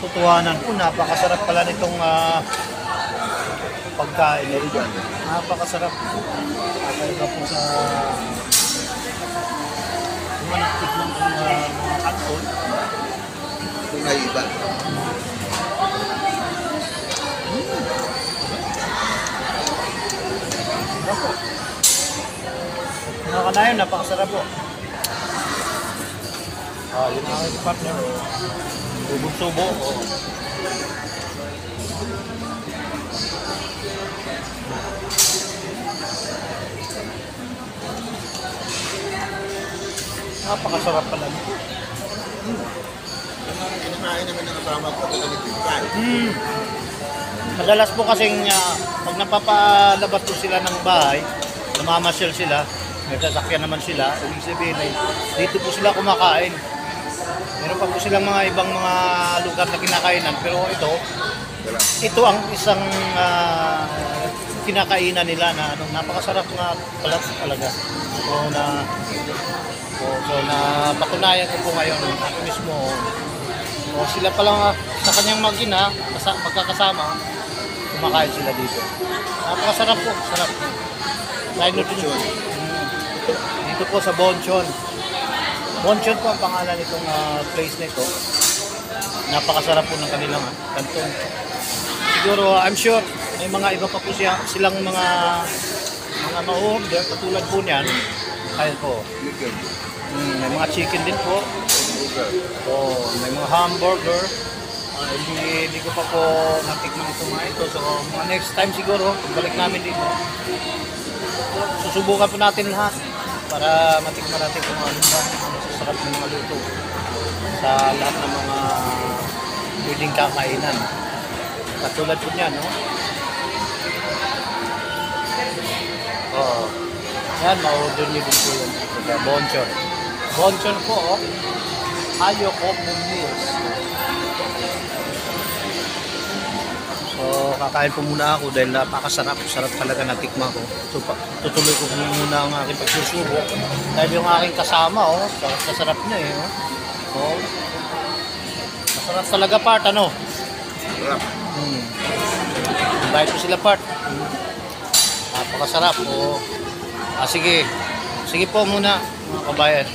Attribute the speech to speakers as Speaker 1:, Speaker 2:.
Speaker 1: katotohanan po, napakasarap pala nitong pagkain nito. Napakasarap. Kakaiba po sa manakit ng mga kanton.
Speaker 2: Kung may iba.
Speaker 1: Mga kanayon, napakasarap po. Yun ang aking partner. Subok-subo. Napakasarap pala.
Speaker 2: Kinakain namin ng kasama ko, talagang
Speaker 1: Madalas po kasing pag napapalabas po sila ng bahay, namamasyal sila, may sasakyan naman sila, ibig sabihin ay dito po sila kumakain. Meron pa po silang mga ibang mga lugar na kinakainan, pero ito ang isang kinakainan nila na napakasarap nga pala talaga. So patunayan ko po ngayon ako mismo. Sila pa lang sa kanyang mag-ina, magkakasama, kumakain sila dito. Napakasarap po, sarap. Dahil nutrition. Dito po sa Bonchon. Bonchon po ang pangalan nitong place na ito. Napakasarap po ng kanilang kanton. Siguro, I'm sure, may mga iba pa po silang mga ma-order, katulad po niyan. Kaya po. May mga chicken din po. May mga hamburger. Hindi ko pa po natikman ito mga ito. So, mga next time siguro, pagbalik namin dito, susubukan po natin lahat para matikman natin kung ano ba ang masasarap ng mga luto sa lahat ng mga pwedeng kakainan. Katulad po niyan, no? Yan, ma-order niyo din po yun. Bonchon. Bonchon po, Ayoko Meals. So, kakain po muna ako dahil napakasarap. Sarap talaga na tikma ko. So, tutuloy ko muna ang aking pagsusubo. Dahil yung aking kasama, sarap na eh. Masarap talaga part, ano?
Speaker 2: Sarap.
Speaker 1: Invite ko sila part. Napakasarap. Sige. Sige po muna, mga kabayan.